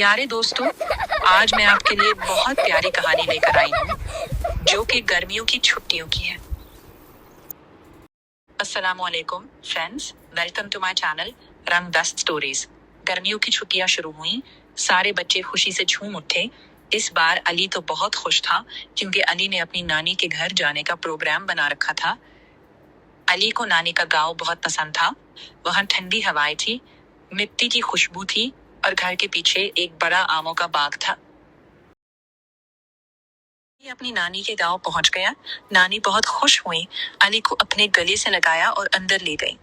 प्यारे दोस्तों, आज मैं आपके लिए बहुत प्यारी कहानी लेकर आई हूँ जो कि गर्मियों की छुट्टियों की है। अस्सलामुअलैकुम friends, welcome to my channel Rang Dast stories. गर्मियों की छुट्टियां शुरू हुई, सारे बच्चे खुशी से झूम उठे। इस बार अली तो बहुत खुश था क्योंकि अली ने अपनी नानी के घर जाने का प्रोग्राम बना रखा था। अली को नानी का गांव बहुत पसंद था। वहां ठंडी हवाएं थी, मिट्टी की खुशबू थी और घर के पीछे एक बड़ा आमों का बाग था। अली अपनी नानी के गांव पहुंच गया। नानी बहुत खुश हुई, अली को अपने गले से लगाया और अंदर ले गई।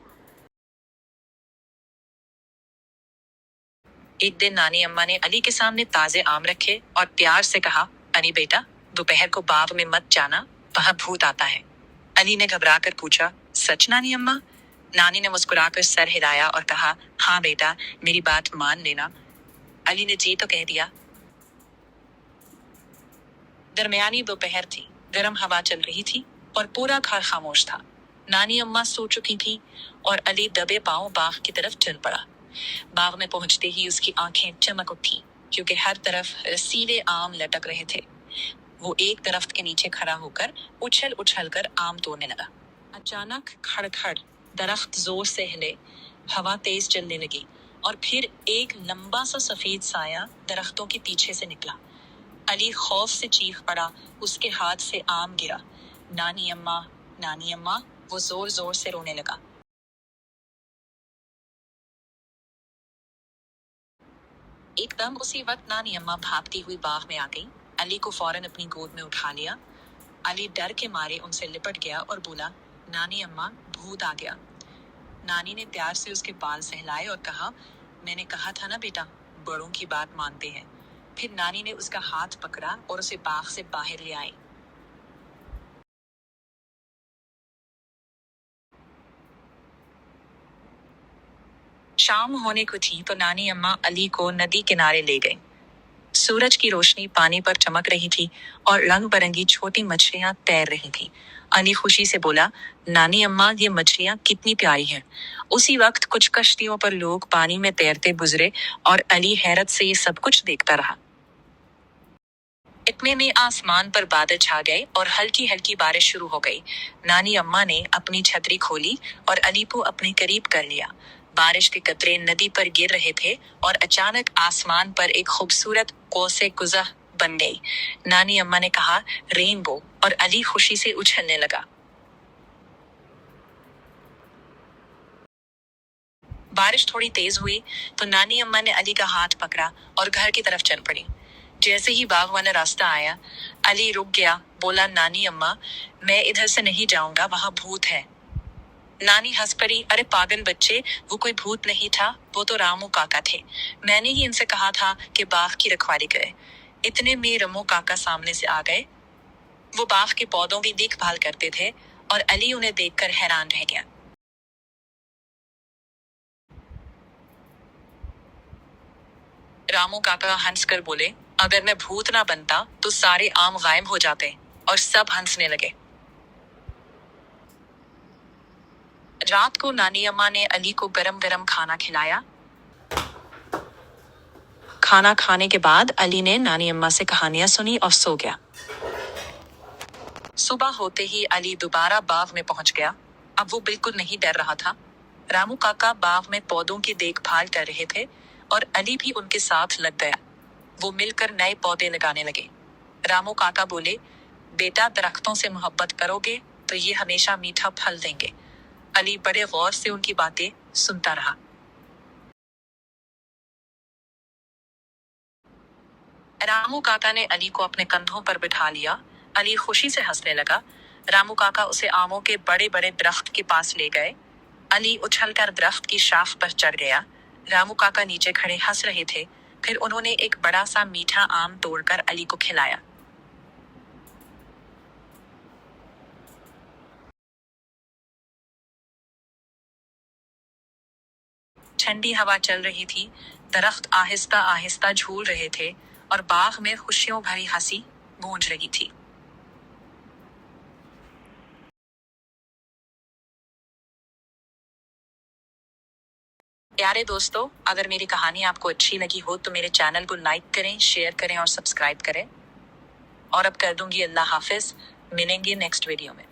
एक दिन नानी अम्मा ने अली के सामने ताजे आम रखे और प्यार से कहा, अली बेटा, दोपहर को बाग में मत जाना, वहां भूत आता है। अली ने घबरा कर पूछा, सच नानी अम्मा? नानी ने मुस्कुराकर सर हिलाया और कहा, हाँ बेटा, मेरी बात मान लेना। अली ने जी तो कह दिया। दरमियानी दोपहर थी, गर्म हवा चल रही थी और पूरा घर खामोश था। नानी अम्मा सो चुकी थी और अली दबे पांव बाग की तरफ चल पड़ा। बाग में पहुंचते ही उसकी आंखें चमक उठी क्योंकि हर तरफ रसीले आम लटक रहे थे। वो एक दरख्त के नीचे खड़ा होकर उछल उछल कर आम तोड़ने लगा। अचानक खड़खड़, दरख्त जोर से हिले, हवा तेज चलने लगी और फिर एक लंबा सा सफेद साया दरख्तों के पीछे से निकला। अली खौफ से चीख पड़ा, उसके हाथ से आम गिरा। नानी अम्मा, नानी अम्मा, वो जोर जोर से रोने लगा। एकदम उसी वक्त नानी अम्मा भागती हुई बाग में आ गई। अली को फौरन अपनी गोद में उठा लिया। अली डर के मारे उनसे लिपट गया और बोला, नानी अम्मा, भूत आ गया। नानी ने प्यार से उसके बाल सहलाए और कहा, मैंने कहा था ना बेटा, बड़ों की बात मानते हैं। फिर नानी ने उसका हाथ पकड़ा और उसे बाग से बाहर ले आई। शाम होने को थी तो नानी अम्मा अली को नदी किनारे ले गई। सूरज की रोशनी पानी पर चमक रही थी और रंग बिरंगी छोटी मछलियां तैर रही थी। अली खुशी से बोला, नानी अम्मा, ये मछलियां कितनी प्यारी हैं। उसी वक्त कुछ कश्तियों पर लोग पानी में तैरते गुजरे और अली हैरत से ये सब कुछ देखता रहा। इतने में आसमान पर बादल छा गए और हल्की हल्की बारिश शुरू हो गई। नानी अम्मा ने अपनी छतरी खोली और अली को अपने करीब कर लिया। बारिश के कतरे नदी पर गिर रहे थे और अचानक आसमान पर एक खूबसूरत कौसे कुज़ह बन गई। नानी अम्मा ने कहा, रेनबो, और अली खुशी से उछलने लगा। बारिश थोड़ी तेज हुई तो नानी अम्मा ने अली का हाथ पकड़ा और घर की तरफ चल पड़ी। जैसे ही बाग वाला रास्ता आया, अली रुक गया, बोला, नानी अम्मा, मैं इधर से नहीं जाऊंगा, वहां भूत है। नानी हंस पड़ी, अरे पागल बच्चे, वो कोई भूत नहीं था, वो तो रामू काका थे। मैंने ही इनसे कहा था कि बाग की रखवाली करे। इतने में रामू काका सामने से आ गए। वो बाग के पौधों की देखभाल करते थे और अली उन्हें देखकर हैरान रह गया। रामू काका हंसकर बोले, अगर मैं भूत ना बनता तो सारे आम गायब हो जाते, और सब हंसने लगे। रात को नानी अम्मा ने अली को गरम गरम खाना खिलाया। खाना खाने के बाद अली ने नानी अम्मा से कहानियां सुनी और सो गया। सुबह होते ही अली दोबारा बाग में पहुंच गया। अब वो बिल्कुल नहीं डर रहा था। रामू काका बाग में पौधों की देखभाल कर रहे थे और अली भी उनके साथ लग गया। वो मिलकर नए पौधे लगाने लगे। रामू काका बोले, बेटा, दरख्तों से मोहब्बत करोगे तो ये हमेशा मीठा फल देंगे। अली बड़े गौर से उनकी बातें सुनता रहा। रामू काका ने अली को अपने कंधों पर बिठा लिया। अली खुशी से हंसने लगा। रामू काका उसे आमों के बड़े बड़े दरख्त के पास ले गए। अली उछलकर दरख्त की शाख पर चढ़ गया। रामू काका नीचे खड़े हंस रहे थे। फिर उन्होंने एक बड़ा सा मीठा आम तोड़कर अली को खिलाया। ठंडी हवा चल रही थी, दरख्त आहिस्ता आहिस्ता झूल रहे थे और बाग में खुशियों भरी हंसी गूंज रही थी। پیارے دوستو، اگر میری کہانی آپ کو اچھی لگی ہو تو میرے چینل کو لائک کریں، شیئر کریں اور سبسکرائب کریں۔ اور اب کر دوں گی اللہ حافظ، ملیں گے نیکسٹ ویڈیو میں۔